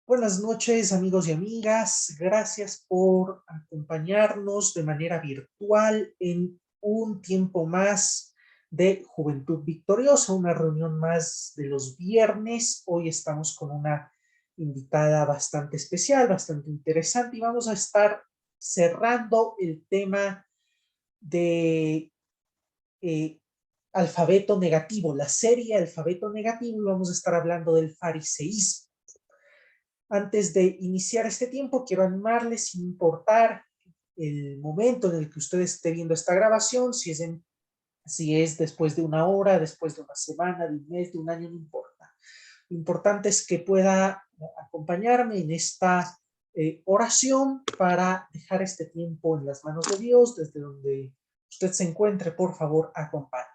Buenas noches, amigos y amigas. Gracias por acompañarnos de manera virtual en un tiempo más de Juventud Victoriosa, una reunión más de los viernes. Hoy estamos con una invitada bastante especial, bastante interesante, y vamos a estar cerrando el tema de eh, alfabeto negativo, la serie Alfabeto Negativo, y vamos a estar hablando del fariseísmo. Antes de iniciar este tiempo, quiero animarles, sin importar el momento en el que usted esté viendo esta grabación, si es después de una hora, después de una semana, de un mes, de un año, no importa. Lo importante es que pueda acompañarme en esta oración para dejar este tiempo en las manos de Dios, desde donde usted se encuentre. Por favor, acompáñe.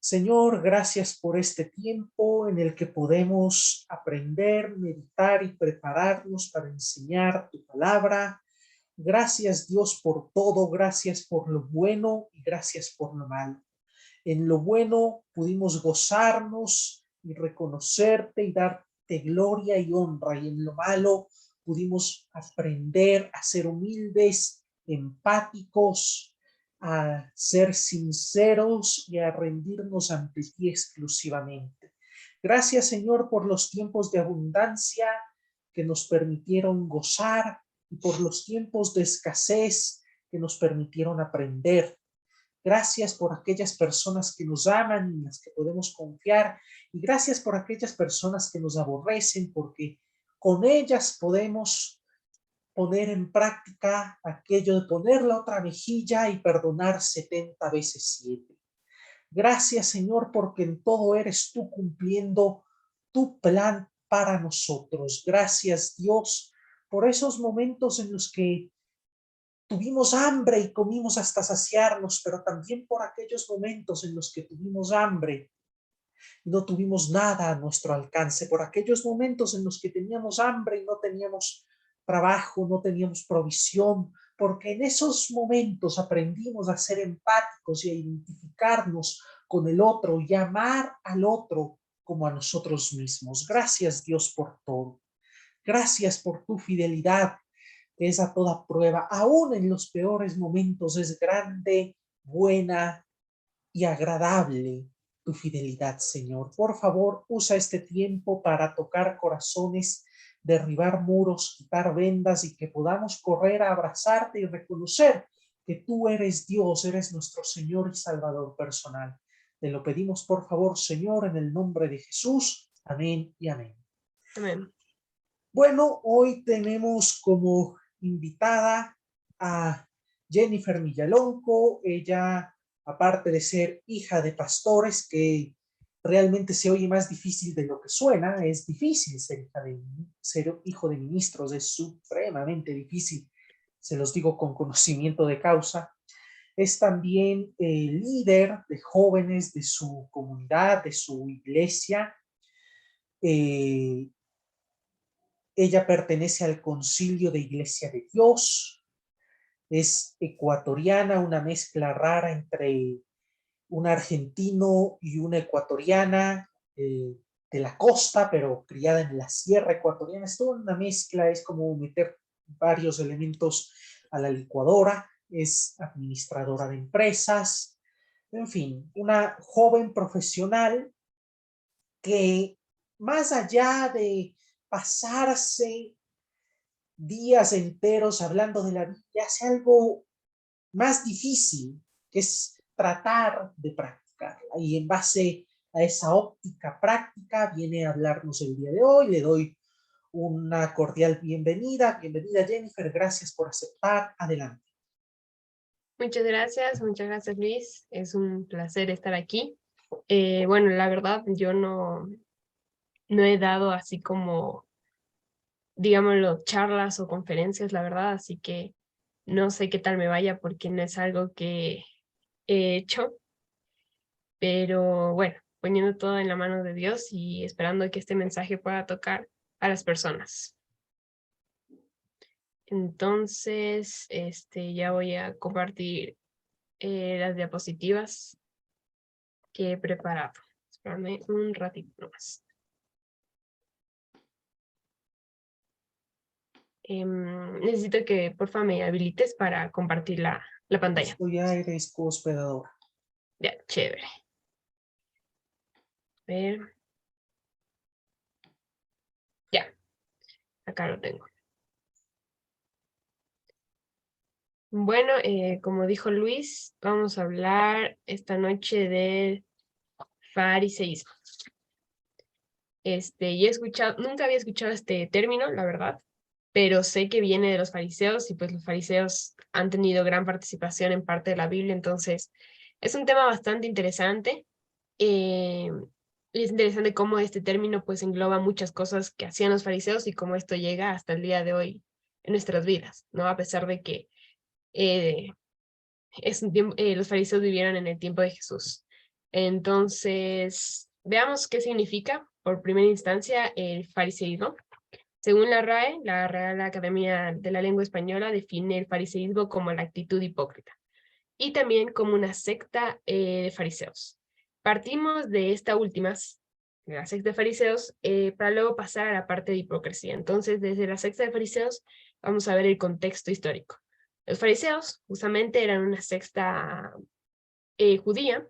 Señor, gracias por este tiempo en el que podemos aprender, meditar y prepararnos para enseñar tu palabra. Gracias, Dios, por todo. Gracias por lo bueno y gracias por lo malo. En lo bueno pudimos gozarnos y reconocerte y darte gloria y honra. Y en lo malo pudimos aprender a ser humildes, empáticos, a ser sinceros y a rendirnos ante ti exclusivamente. Gracias, Señor, por los tiempos de abundancia que nos permitieron gozar y por los tiempos de escasez que nos permitieron aprender. Gracias por aquellas personas que nos aman y en las que podemos confiar. Y gracias por aquellas personas que nos aborrecen, porque con ellas podemos poner en práctica aquello de poner la otra mejilla y perdonar 70 veces 7. Gracias, Señor, porque en todo eres tú cumpliendo tu plan para nosotros. Gracias, Dios, por esos momentos en los que tuvimos hambre y comimos hasta saciarnos, pero también por aquellos momentos en los que tuvimos hambre y no tuvimos nada a nuestro alcance, por aquellos momentos en los que teníamos hambre y no teníamos trabajo, no teníamos provisión, porque en esos momentos aprendimos a ser empáticos y a identificarnos con el otro y amar al otro como a nosotros mismos. Gracias, Dios, por todo. Gracias por tu fidelidad, que es a toda prueba. Aún en los peores momentos es grande, buena y agradable tu fidelidad, Señor. Por favor, usa este tiempo para tocar corazones, derribar muros, quitar vendas y que podamos correr a abrazarte y reconocer que tú eres Dios, eres nuestro Señor y Salvador personal. Te lo pedimos, por favor, Señor, en el nombre de Jesús. Amén y amén. Amén. Bueno, hoy tenemos como invitada a Jennifer Millalonco. Ella, aparte de ser hija de pastores, que realmente se oye más difícil de lo que suena, es difícil ser hijo de ministros, es supremamente difícil, se los digo con conocimiento de causa. Es también líder de jóvenes de su comunidad, de su iglesia. Eh, Ella pertenece al Concilio de Iglesia de Dios, es ecuatoriana, una mezcla rara entre un argentino y una ecuatoriana de la costa, pero criada en la sierra ecuatoriana. Es toda una mezcla, es como meter varios elementos a la licuadora. Es administradora de empresas, en fin, una joven profesional que más allá de pasarse días enteros hablando de la vida, hace algo más difícil, que es tratar de practicarla. Y en base a esa óptica práctica viene a hablarnos el día de hoy. Le doy una cordial bienvenida. Bienvenida, Jennifer. Gracias por aceptar. Adelante. Muchas gracias Luis. Es un placer estar aquí. Bueno, la verdad, yo no he dado así como, digámoslo, charlas o conferencias, la verdad, así que no sé qué tal me vaya porque no es algo que he hecho, pero bueno, poniendo todo en la mano de Dios y esperando que este mensaje pueda tocar a las personas. Entonces, ya voy a compartir las diapositivas que he preparado. Espérame un ratito más. Necesito que porfa me habilites para compartir la pantalla. Esto ya eres co-hospedadora. Ya, chévere. A ver. Ya, acá lo tengo. Bueno, como dijo Luis, vamos a hablar esta noche del fariseísmo. Y he escuchado, nunca había escuchado este término, la verdad, pero sé que viene de los fariseos y pues los fariseos han tenido gran participación en parte de la Biblia, entonces es un tema bastante interesante. Y es interesante cómo este término pues engloba muchas cosas que hacían los fariseos y cómo esto llega hasta el día de hoy en nuestras vidas, ¿no? A pesar de que eh, los fariseos vivieron en el tiempo de Jesús. Entonces, veamos qué significa, por primera instancia, el fariseísmo. Según la RAE, la Real Academia de la Lengua Española define el fariseísmo como la actitud hipócrita y también como una secta de fariseos. Partimos de esta última, de la secta de fariseos, para luego pasar a la parte de hipocresía. Entonces, desde la secta de fariseos, vamos a ver el contexto histórico. Los fariseos justamente eran una secta judía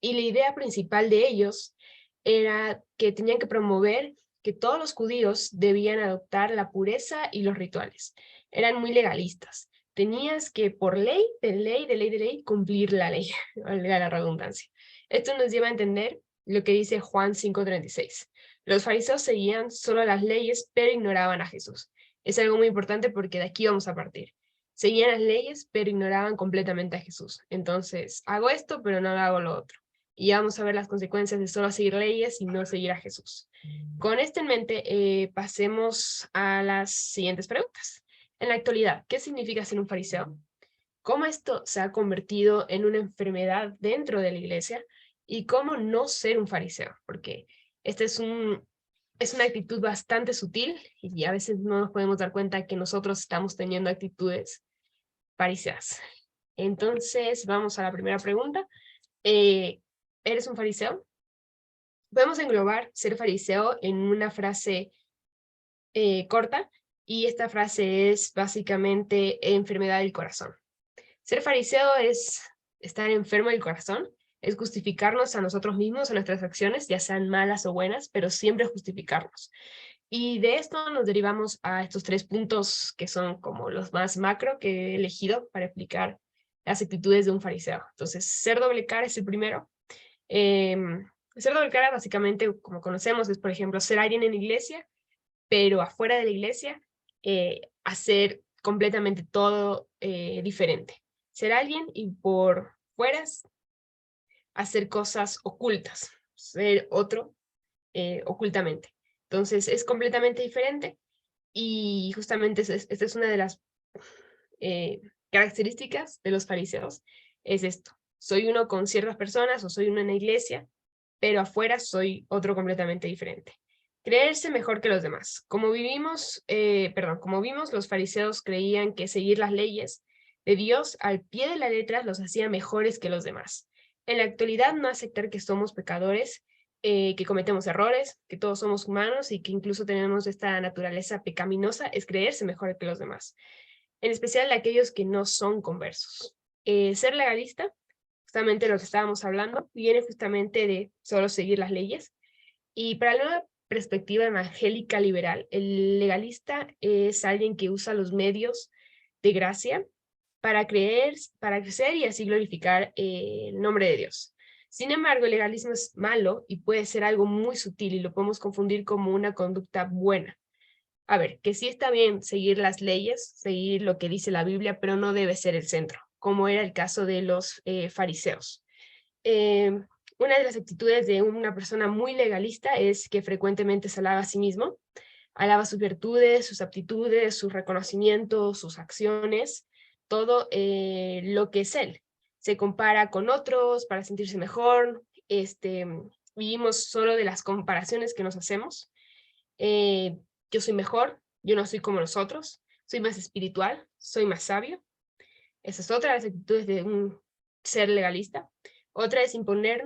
y la idea principal de ellos era que tenían que promover que todos los judíos debían adoptar la pureza y los rituales. Eran muy legalistas. Tenías que por ley, de ley, cumplir la ley, valga la redundancia. Esto nos lleva a entender lo que dice Juan 5:36. Los fariseos seguían solo las leyes, pero ignoraban a Jesús. Es algo muy importante porque de aquí vamos a partir. Seguían las leyes, pero ignoraban completamente a Jesús. Entonces, hago esto, pero no hago lo otro. Y vamos a ver las consecuencias de solo seguir leyes y no seguir a Jesús. Con esto en mente, pasemos a las siguientes preguntas. En la actualidad, ¿qué significa ser un fariseo? ¿Cómo esto se ha convertido en una enfermedad dentro de la iglesia? ¿Y cómo no ser un fariseo? Porque este es una actitud bastante sutil y a veces no nos podemos dar cuenta que nosotros estamos teniendo actitudes fariseas. Entonces, vamos a la primera pregunta. ¿Eres un fariseo? Podemos englobar ser fariseo en una frase corta, y esta frase es básicamente enfermedad del corazón. Ser fariseo es estar enfermo del corazón, es justificarnos a nosotros mismos, a nuestras acciones, ya sean malas o buenas, pero siempre justificarnos. Y de esto nos derivamos a estos 3 puntos que son como los más macro que he elegido para explicar las actitudes de un fariseo. Entonces, ser doble cara es el primero. Ser doble cara, básicamente, como conocemos, es, por ejemplo, ser alguien en la iglesia, pero afuera de la iglesia, hacer completamente todo diferente. Ser alguien y por fuera hacer cosas ocultas, ser otro ocultamente. Entonces es completamente diferente y justamente esta es una de las características de los fariseos, es esto. Soy uno con ciertas personas o soy uno en la iglesia, pero afuera soy otro completamente diferente. Creerse mejor que los demás. Como vimos, los fariseos creían que seguir las leyes de Dios al pie de la letra los hacía mejores que los demás. En la actualidad, no aceptar que somos pecadores, que cometemos errores, que todos somos humanos y que incluso tenemos esta naturaleza pecaminosa, es creerse mejor que los demás, en especial aquellos que no son conversos. Ser legalista, justamente lo que estábamos hablando, viene justamente de solo seguir las leyes. Y para la nueva perspectiva evangélica liberal, el legalista es alguien que usa los medios de gracia para crecer y así glorificar el nombre de Dios. Sin embargo, el legalismo es malo y puede ser algo muy sutil y lo podemos confundir como una conducta buena. A ver, que sí está bien seguir las leyes, seguir lo que dice la Biblia, pero no debe ser el centro, como era el caso de los fariseos. Una de las actitudes de una persona muy legalista es que frecuentemente se alaba a sí mismo, alaba sus virtudes, sus aptitudes, sus reconocimientos, sus acciones, todo lo que es él. Se compara con otros para sentirse mejor, vivimos solo de las comparaciones que nos hacemos. Yo soy mejor, yo no soy como los otros, soy más espiritual, soy más sabio. Esa es otra de las actitudes de un ser legalista. Otra es imponer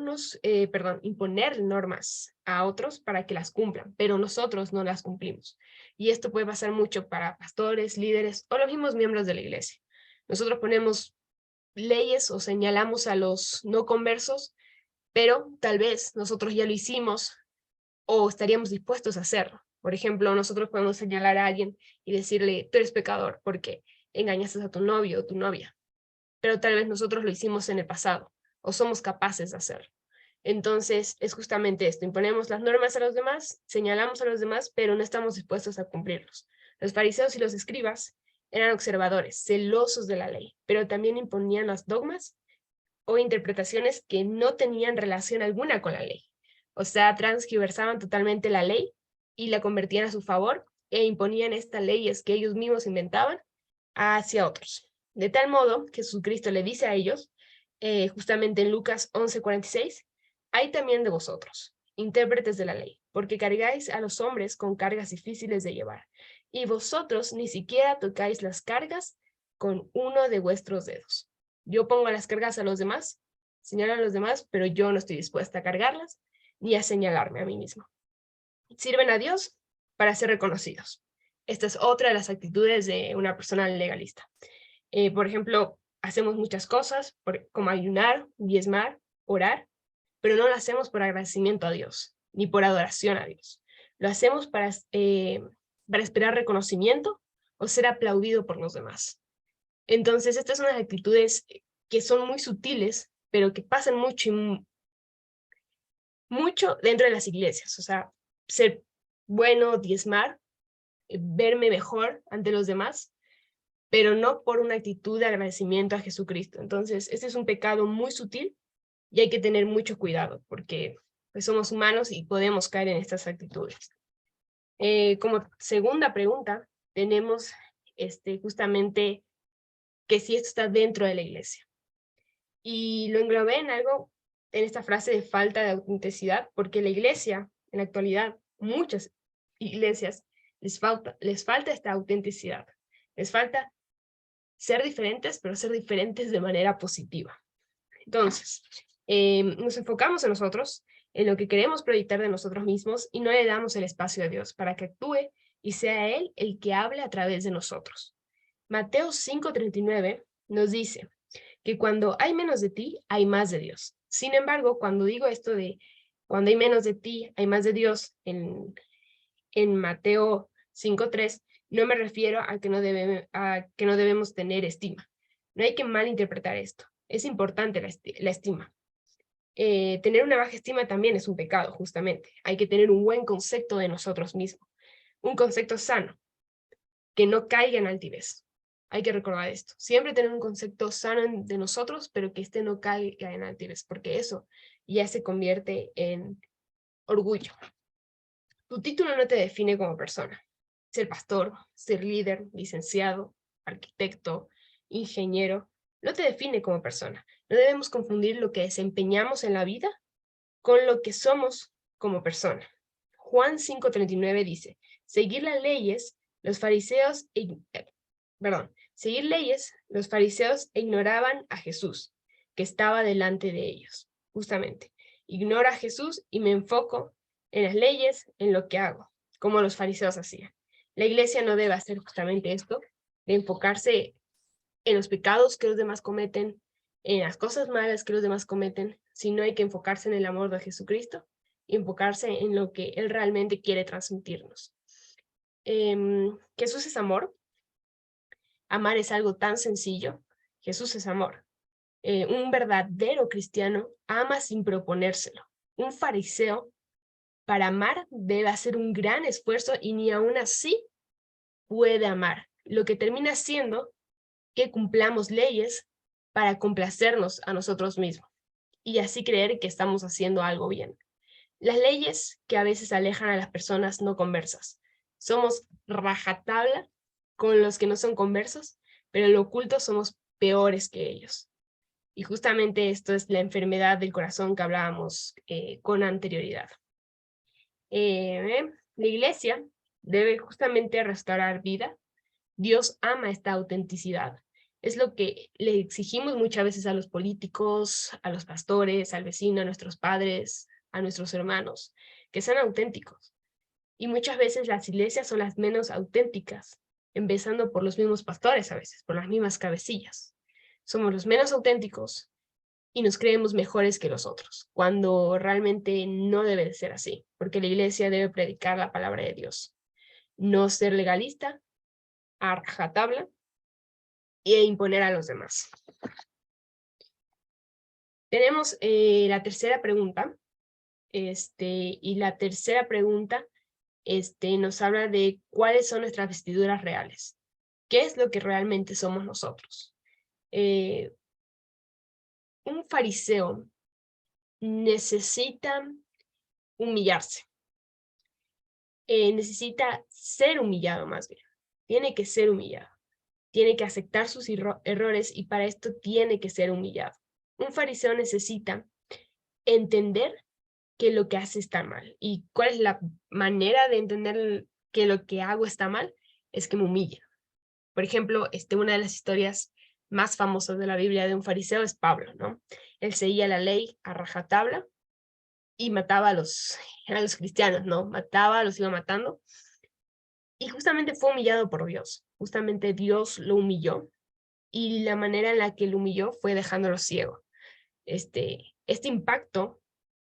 normas a otros para que las cumplan, pero nosotros no las cumplimos. Y esto puede pasar mucho para pastores, líderes o los mismos miembros de la iglesia. Nosotros ponemos leyes o señalamos a los no conversos, pero tal vez nosotros ya lo hicimos o estaríamos dispuestos a hacerlo. Por ejemplo, nosotros podemos señalar a alguien y decirle, tú eres pecador porque engañaste a tu novio o tu novia, pero tal vez nosotros lo hicimos en el pasado o somos capaces de hacerlo. Entonces, es justamente esto, imponemos las normas a los demás, señalamos a los demás, pero no estamos dispuestos a cumplirlos. Los fariseos y los escribas eran observadores, celosos de la ley, pero también imponían los dogmas o interpretaciones que no tenían relación alguna con la ley. O sea, transgiversaban totalmente la ley y la convertían a su favor e imponían estas leyes que ellos mismos inventaban hacia otros. De tal modo que Jesucristo le dice a ellos, justamente en Lucas 11:46, hay también de vosotros, intérpretes de la ley, porque cargáis a los hombres con cargas difíciles de llevar, y vosotros ni siquiera tocáis las cargas con uno de vuestros dedos. Yo pongo las cargas a los demás, señalo a los demás, pero yo no estoy dispuesta a cargarlas ni a señalarme a mí mismo. Sirven a Dios para ser reconocidos. Esta es otra de las actitudes de una persona legalista. Por ejemplo, hacemos muchas cosas, como ayunar, diezmar, orar, pero no lo hacemos por agradecimiento a Dios, ni por adoración a Dios. Lo hacemos para esperar reconocimiento o ser aplaudido por los demás. Entonces, estas son las actitudes que son muy sutiles, pero que pasan mucho dentro de las iglesias. O sea, ser bueno, diezmar, verme mejor ante los demás, pero no por una actitud de agradecimiento a Jesucristo. Entonces, este es un pecado muy sutil y hay que tener mucho cuidado porque pues, somos humanos y podemos caer en estas actitudes. Como segunda pregunta, tenemos justamente que si esto está dentro de la iglesia. Y lo englobé en algo, en esta frase de falta de autenticidad, porque la iglesia, en la actualidad, muchas iglesias, les falta esta autenticidad. Les falta ser diferentes, pero ser diferentes de manera positiva. Entonces, nos enfocamos en nosotros, en lo que queremos proyectar de nosotros mismos y no le damos el espacio a Dios para que actúe y sea Él el que hable a través de nosotros. Mateo 5:39 nos dice que cuando hay menos de ti, hay más de Dios. Sin embargo, cuando digo esto de cuando hay menos de ti, hay más de Dios en Mateo 5:3, no me refiero a que no debemos tener estima. No hay que malinterpretar esto. Es importante la estima. Tener una baja estima también es un pecado, justamente. Hay que tener un buen concepto de nosotros mismos. Un concepto sano, que no caiga en altivez. Hay que recordar esto. Siempre tener un concepto sano de nosotros, pero que no caiga en altivez, porque eso ya se convierte en orgullo. Tu título no te define como persona. Ser pastor, ser líder, licenciado, arquitecto, ingeniero, no te define como persona. No debemos confundir lo que desempeñamos en la vida con lo que somos como persona. Juan 5:39 dice, seguir leyes, los fariseos ignoraban a Jesús, que estaba delante de ellos. Justamente, ignoro a Jesús y me enfoco en las leyes, en lo que hago, como los fariseos hacían. La iglesia no debe hacer justamente esto, de enfocarse en los pecados que los demás cometen, en las cosas malas que los demás cometen, sino hay que enfocarse en el amor de Jesucristo y enfocarse en lo que Él realmente quiere transmitirnos. Jesús es amor. Amar es algo tan sencillo. Jesús es amor. Un verdadero cristiano ama sin proponérselo. Un fariseo, para amar, debe hacer un gran esfuerzo y ni aún así puede amar. Lo que termina siendo que cumplamos leyes para complacernos a nosotros mismos y así creer que estamos haciendo algo bien. Las leyes que a veces alejan a las personas no conversas. Somos rajatabla con los que no son conversos, pero en lo oculto somos peores que ellos. Y justamente esto es la enfermedad del corazón que hablábamos con anterioridad. La iglesia debe justamente restaurar vida. Dios ama esta autenticidad Es lo que le exigimos muchas veces a los políticos, a los pastores, al vecino, a nuestros padres, a nuestros hermanos, que sean auténticos. Y muchas veces las iglesias son las menos auténticas, empezando por los mismos pastores a veces, por las mismas cabecillas. Somos los menos auténticos y nos creemos mejores que los otros, cuando realmente no debe de ser así, porque la iglesia debe predicar la palabra de Dios, no ser legalista, a rajatabla e imponer a los demás. Tenemos la tercera pregunta, y la tercera pregunta nos habla de cuáles son nuestras vestiduras reales. ¿Qué es lo que realmente somos nosotros? Un fariseo necesita humillarse. Necesita ser humillado más bien. Tiene que ser humillado. Tiene que aceptar sus errores y para esto tiene que ser humillado. Un fariseo necesita entender que lo que hace está mal. ¿Y cuál es la manera de entender que lo que hago está mal? Es que me humille. Por ejemplo, una de las historias más famosas de la Biblia de un fariseo es Pablo, ¿no? Él seguía la ley a rajatabla y mataba a los cristianos, ¿no? Mataba, los iba matando. Y justamente fue humillado por Dios. Justamente Dios lo humilló y la manera en la que lo humilló fue dejándolo ciego. Este impacto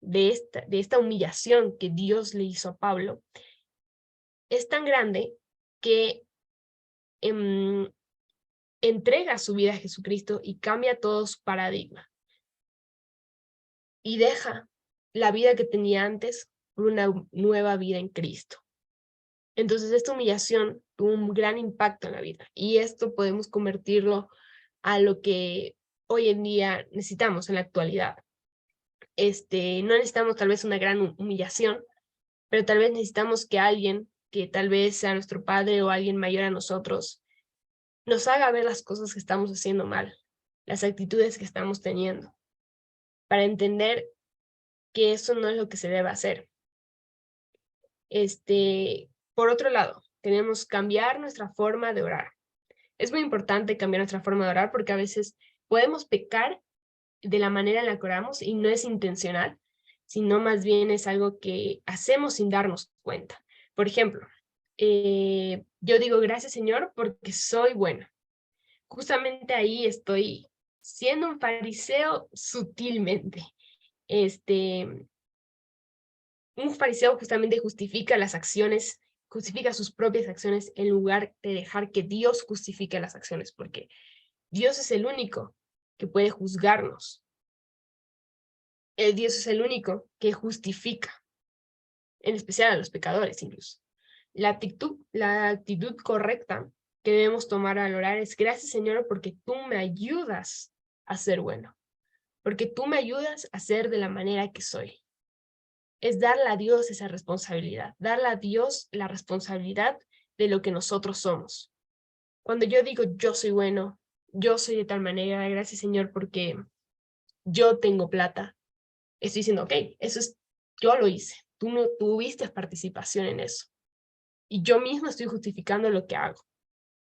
de esta humillación que Dios le hizo a Pablo es tan grande que entrega su vida a Jesucristo y cambia todo su paradigma. Y deja la vida que tenía antes por una nueva vida en Cristo. Entonces esta humillación tuvo un gran impacto en la vida. Y esto podemos convertirlo a lo que hoy en día necesitamos en la actualidad. No necesitamos tal vez una gran humillación, pero tal vez necesitamos que alguien, que tal vez sea nuestro padre o alguien mayor a nosotros, nos haga ver las cosas que estamos haciendo mal, las actitudes que estamos teniendo, para entender que eso no es lo que se debe hacer. Por otro lado, tenemos que cambiar nuestra forma de orar. Es muy importante cambiar nuestra forma de orar porque a veces podemos pecar de la manera en la que oramos y no es intencional, sino más bien es algo que hacemos sin darnos cuenta. Por ejemplo, yo digo gracias Señor porque soy bueno. Justamente ahí estoy siendo un fariseo sutilmente. Un fariseo justamente justifica las acciones, justifica sus propias acciones en lugar de dejar que Dios justifique las acciones, porque Dios es el único que puede juzgarnos. Dios es el único que justifica, en especial a los pecadores incluso. La actitud correcta que debemos tomar al orar es gracias Señor porque tú me ayudas a ser bueno, porque tú me ayudas a ser de la manera que soy. Es darle a Dios esa responsabilidad, darle a Dios la responsabilidad de lo que nosotros somos. Cuando yo digo yo soy bueno, yo soy de tal manera, gracias Señor porque yo tengo plata, estoy diciendo, ok, eso es, yo lo hice, tú no tuviste participación en eso. Y yo mismo estoy justificando lo que hago.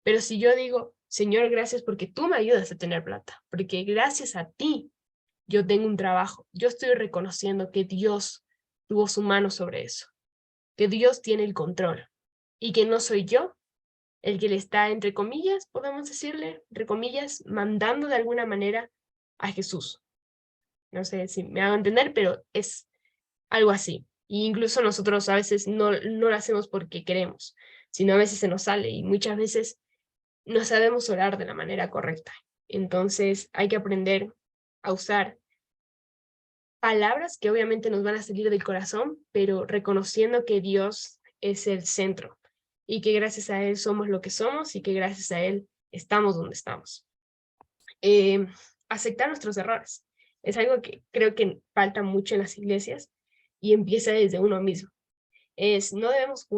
Pero si yo digo, Señor, gracias porque tú me ayudas a tener plata, porque gracias a ti yo tengo un trabajo, yo estoy reconociendo que Dios tuvo su mano sobre eso, que Dios tiene el control y que no soy yo el que le está, entre comillas, podemos decirle, entre comillas, mandando de alguna manera a Jesús. No sé si me hago entender, pero es algo así. Y incluso nosotros a veces no lo hacemos porque queremos, sino a veces se nos sale y muchas veces no sabemos orar de la manera correcta. Entonces hay que aprender a usar palabras que obviamente nos van a salir del corazón, pero reconociendo que Dios es el centro y que gracias a Él somos lo que somos y que gracias a Él estamos donde estamos. Aceptar nuestros errores es algo que creo que falta mucho en las iglesias y empieza desde uno mismo. No debemos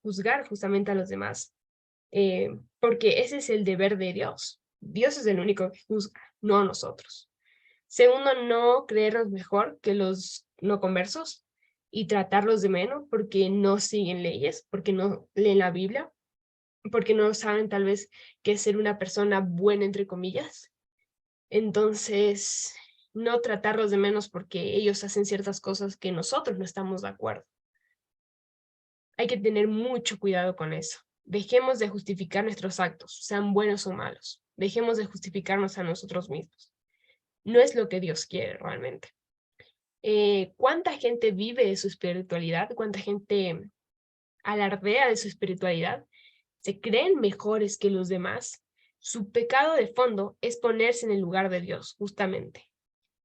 juzgar justamente a los demás, porque ese es el deber de Dios. Dios es el único que juzga, no nosotros. Segundo, no creernos mejor que los no conversos y tratarlos de menos porque no siguen leyes, porque no leen la Biblia. porque no saben tal vez qué es ser una persona buena, entre comillas. Entonces, no tratarlos de menos porque ellos hacen ciertas cosas que nosotros no estamos de acuerdo. Hay que tener mucho cuidado con eso. Dejemos de justificar nuestros actos, sean buenos o malos. Dejemos de justificarnos a nosotros mismos. No es lo que Dios quiere realmente. ¿Cuánta gente vive de su espiritualidad? ¿Cuánta gente alardea de su espiritualidad? ¿Se creen mejores que los demás? Su pecado de fondo es ponerse en el lugar de Dios, justamente.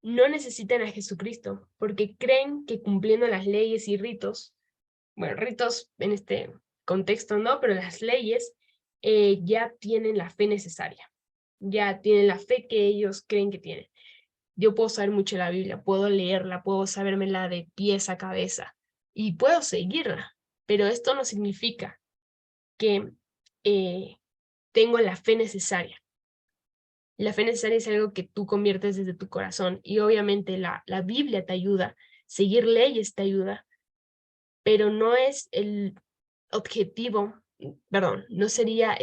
No necesitan a Jesucristo porque creen que cumpliendo las leyes y ritos, bueno, ritos en este contexto no, pero las leyes ya tienen la fe necesaria, ya tienen la fe que ellos creen que tienen. Yo puedo saber mucho de la Biblia, puedo leerla, puedo sabérmela de pies a cabeza y puedo seguirla, pero esto no significa que tengo la fe necesaria. La fe necesaria es algo que tú conviertes desde tu corazón y obviamente la Biblia te ayuda, seguir leyes te ayuda, pero no es el objetivo, perdón, no sería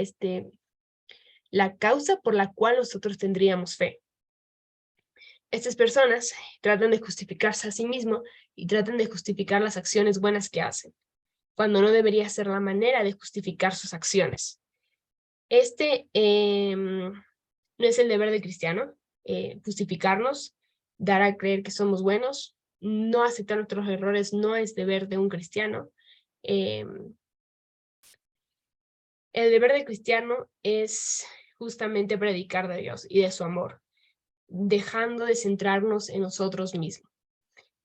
la causa por la cual nosotros tendríamos fe. Estas personas tratan de justificarse a sí mismos y tratan de justificar las acciones buenas que hacen, cuando no debería ser la manera de justificar sus acciones. No es el deber del cristiano, justificarnos, dar a creer que somos buenos, no aceptar nuestros errores no es deber de un cristiano. El deber del cristiano es justamente predicar de Dios y de su amor, dejando de centrarnos en nosotros mismos.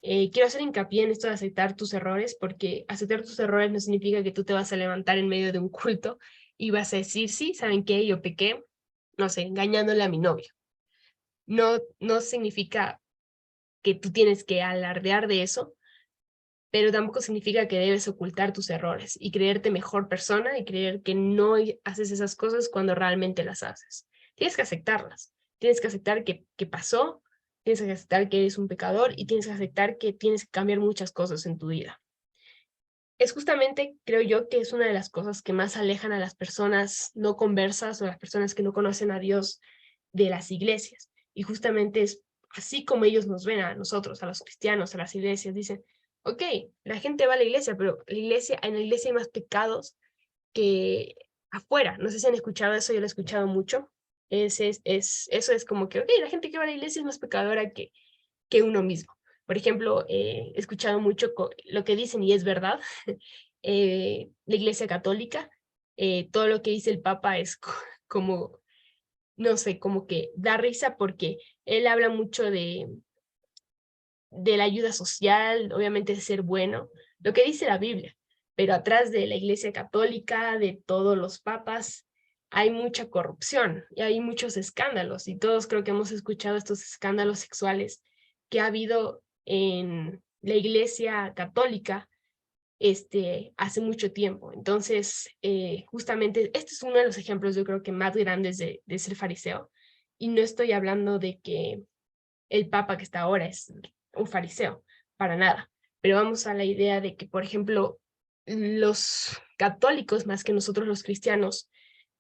Quiero hacer hincapié en esto de aceptar tus errores, porque aceptar tus errores no significa que tú te vas a levantar en medio de un culto y vas a decir, sí, ¿saben qué? Yo pequé, no sé, engañándole a mi novio. No significa que tú tienes que alardear de eso, pero tampoco significa que debes ocultar tus errores y creerte mejor persona y creer que no haces esas cosas cuando realmente las haces. Tienes que aceptarlas, tienes que aceptar que pasó, tienes que aceptar que eres un pecador y tienes que aceptar que tienes que cambiar muchas cosas en tu vida. Es justamente, creo yo, que es una de las cosas que más alejan a las personas no conversas o a las personas que no conocen a Dios de las iglesias. Y justamente es así como ellos nos ven a nosotros, a los cristianos, a las iglesias. Dicen, ok, la gente va a la iglesia, pero en la iglesia hay más pecados que afuera. No sé si han escuchado eso, yo lo he escuchado mucho. Eso es como que, ok, la gente que va a la iglesia es más pecadora que uno mismo. Por ejemplo, he escuchado mucho lo que dicen y es verdad. La Iglesia Católica, todo lo que dice el Papa es como, no sé, como que da risa porque él habla mucho de la ayuda social, obviamente de ser bueno, lo que dice la Biblia, pero atrás de la Iglesia Católica, de todos los papas, hay mucha corrupción y hay muchos escándalos y todos creo que hemos escuchado estos escándalos sexuales que ha habido en la Iglesia Católica hace mucho tiempo. Entonces, justamente, este es uno de los ejemplos, yo creo que más grandes de ser fariseo. Y no estoy hablando de que el papa que está ahora es un fariseo, para nada. Pero vamos a la idea de que, por ejemplo, los católicos, más que nosotros los cristianos,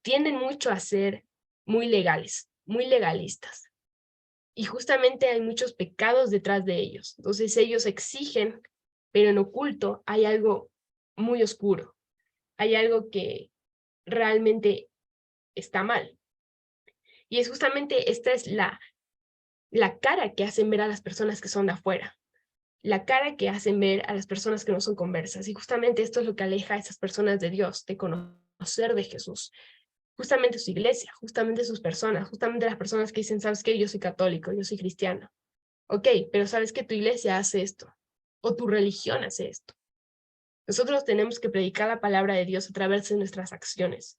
tienden mucho a ser muy legales, muy legalistas. Y justamente hay muchos pecados detrás de ellos. Entonces ellos exigen, pero en oculto hay algo muy oscuro. Hay algo que realmente está mal. Y es justamente esta es la cara que hacen ver a las personas que son de afuera, la cara que hacen ver a las personas que no son conversas. Y justamente esto es lo que aleja a esas personas de Dios, de conocer de Jesús. Justamente su iglesia, justamente sus personas, justamente las personas que dicen, ¿sabes qué? Yo soy católico, yo soy cristiano. Ok, pero ¿sabes que tu iglesia hace esto? O tu religión hace esto. Nosotros tenemos que predicar la palabra de Dios a través de nuestras acciones.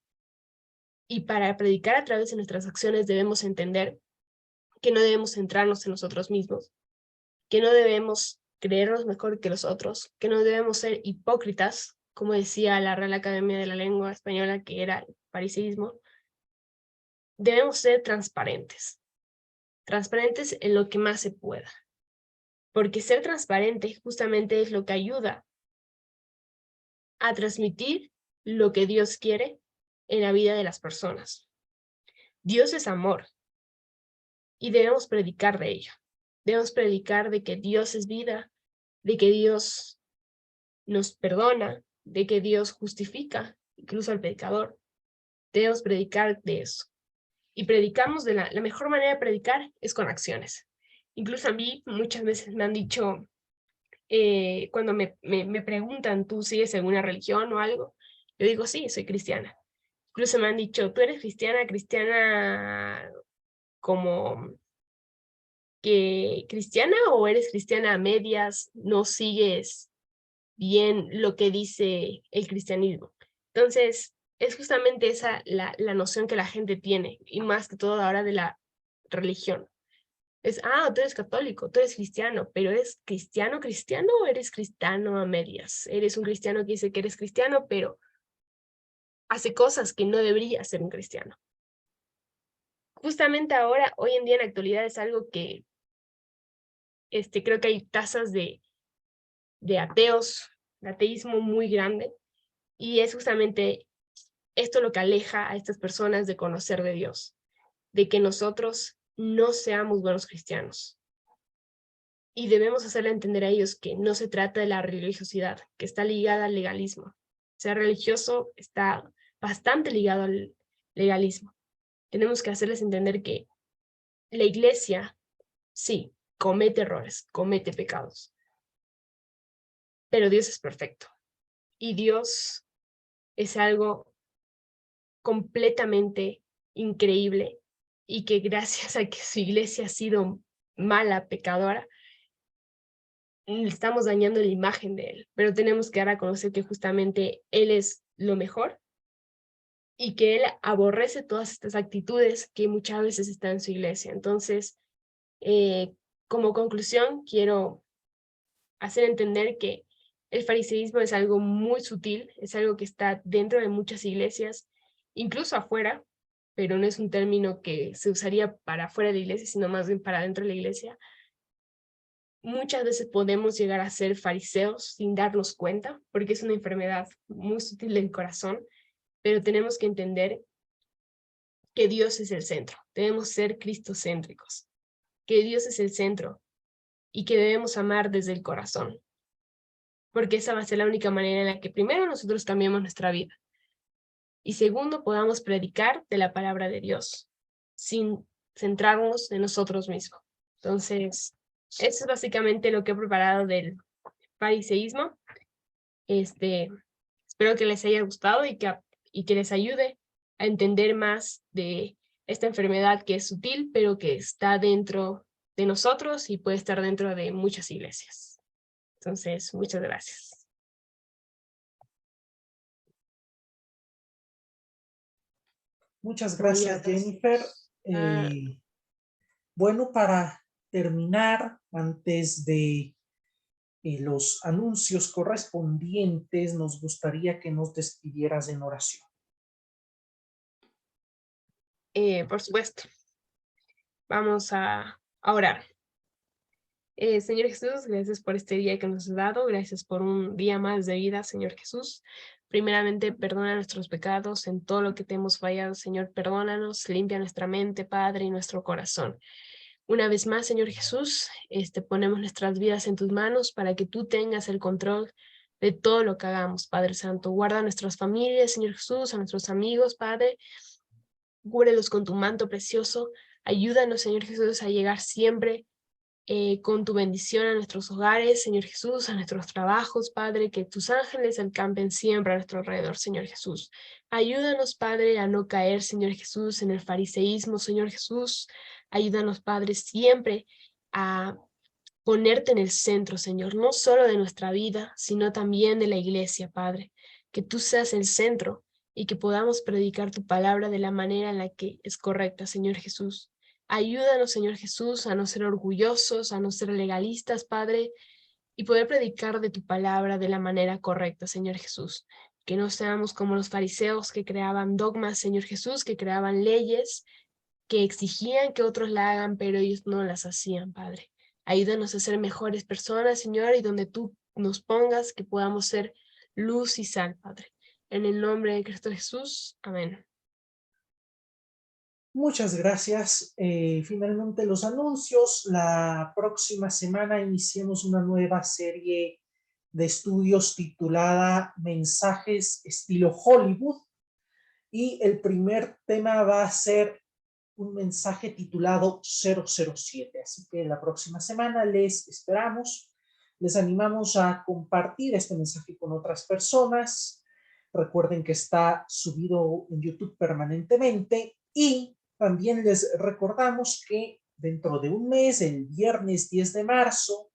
Y para predicar a través de nuestras acciones debemos entender que no debemos centrarnos en nosotros mismos, que no debemos creernos mejor que los otros, que no debemos ser hipócritas, como decía la Real Academia de la Lengua Española, que era el fariseísmo. Debemos ser transparentes, transparentes en lo que más se pueda, porque ser transparente justamente es lo que ayuda a transmitir lo que Dios quiere en la vida de las personas. Dios es amor y debemos predicar de ello. Debemos predicar de que Dios es vida, de que Dios nos perdona, de que Dios justifica incluso al pecador. Debemos predicar de eso. Y predicamos de la mejor manera de predicar es con acciones. Incluso a mí muchas veces me han dicho, cuando me preguntan, ¿tú sigues alguna religión o algo? Yo digo, sí, soy cristiana. Incluso me han dicho, ¿tú eres cristiana como que cristiana o eres cristiana a medias, no sigues bien lo que dice el cristianismo? Entonces, es justamente esa la noción que la gente tiene, y más que todo ahora de la religión. Es, tú eres católico, tú eres cristiano, pero ¿eres cristiano o eres cristiano a medias? Eres un cristiano que dice que eres cristiano, pero hace cosas que no debería ser un cristiano. Justamente ahora, hoy en día en la actualidad, es algo que creo que hay tasas de ateos, de ateísmo muy grande, y es justamente esto lo que aleja a estas personas de conocer de Dios, de que nosotros no seamos buenos cristianos. Y debemos hacerle entender a ellos que no se trata de la religiosidad, que está ligada al legalismo. Ser religioso está bastante ligado al legalismo. Tenemos que hacerles entender que la iglesia, sí, comete errores, comete pecados, pero Dios es perfecto. Y Dios es algo completamente increíble, y que gracias a que su iglesia ha sido mala, pecadora, estamos dañando la imagen de él, pero tenemos que dar a conocer que justamente él es lo mejor y que él aborrece todas estas actitudes que muchas veces están en su iglesia. Entonces, como conclusión, quiero hacer entender que el fariseísmo es algo muy sutil, es algo que está dentro de muchas iglesias, incluso afuera, pero no es un término que se usaría para afuera de la iglesia, sino más bien para dentro de la iglesia. Muchas veces podemos llegar a ser fariseos sin darnos cuenta, porque es una enfermedad muy sutil del corazón, pero tenemos que entender que Dios es el centro. Debemos ser cristocéntricos, que Dios es el centro y que debemos amar desde el corazón, porque esa va a ser la única manera en la que primero nosotros cambiemos nuestra vida y segundo podamos predicar de la palabra de Dios sin centrarnos en nosotros mismos. Entonces, eso es básicamente lo que he preparado del fariseísmo. Espero que les haya gustado y que les ayude a entender más de esta enfermedad que es sutil, pero que está dentro de nosotros y puede estar dentro de muchas iglesias. Entonces, muchas gracias. Muchas gracias, Jennifer. Bueno, para terminar, antes de los anuncios correspondientes, nos gustaría que nos despidieras en oración. Por supuesto. Vamos a orar. Señor Jesús, gracias por este día que nos has dado. Gracias por un día más de vida, Señor Jesús. Primeramente, perdona nuestros pecados en todo lo que te hemos fallado, Señor. Perdónanos, limpia nuestra mente, Padre, y nuestro corazón. Una vez más, Señor Jesús, ponemos nuestras vidas en tus manos para que tú tengas el control de todo lo que hagamos, Padre Santo. Guarda a nuestras familias, Señor Jesús, a nuestros amigos, Padre. Cúbrelos con tu manto precioso. Ayúdanos, Señor Jesús, a llegar siempre con tu bendición a nuestros hogares, Señor Jesús, a nuestros trabajos, Padre, que tus ángeles acampen siempre a nuestro alrededor, Señor Jesús. Ayúdanos, Padre, a no caer, Señor Jesús, en el fariseísmo, Señor Jesús. Ayúdanos, Padre, siempre a ponerte en el centro, Señor, no solo de nuestra vida, sino también de la iglesia, Padre. Que tú seas el centro y que podamos predicar tu palabra de la manera en la que es correcta, Señor Jesús. Ayúdanos, Señor Jesús, a no ser orgullosos, a no ser legalistas, Padre, y poder predicar de tu palabra de la manera correcta, Señor Jesús. Que no seamos como los fariseos que creaban dogmas, Señor Jesús, que creaban leyes, que exigían que otros la hagan, pero ellos no las hacían, Padre. Ayúdanos a ser mejores personas, Señor, y donde tú nos pongas, que podamos ser luz y sal, Padre. En el nombre de Cristo Jesús. Amén. Muchas gracias. Finalmente los anuncios. La próxima semana iniciamos una nueva serie de estudios titulada Mensajes estilo Hollywood. Y el primer tema va a ser un mensaje titulado 007. Así que la próxima semana les esperamos. Les animamos a compartir este mensaje con otras personas. Recuerden que está subido en YouTube permanentemente y también les recordamos que dentro de un mes, el viernes 10 de marzo,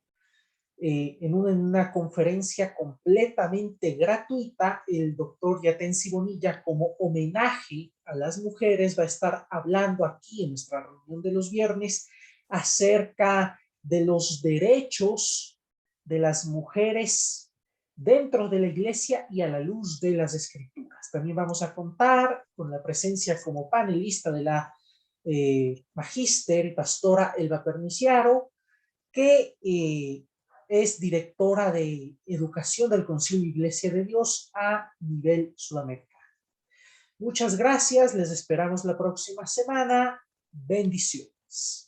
en una conferencia completamente gratuita, el doctor Yatensi Bonilla, como homenaje a las mujeres, va a estar hablando aquí en nuestra reunión de los viernes acerca de los derechos de las mujeres dentro de la iglesia y a la luz de las escrituras. También vamos a contar con la presencia como panelista de la magíster y pastora Elba Perniciaro, que es directora de educación del Concilio Iglesia de Dios a nivel sudamericano. Muchas gracias, les esperamos la próxima semana. Bendiciones.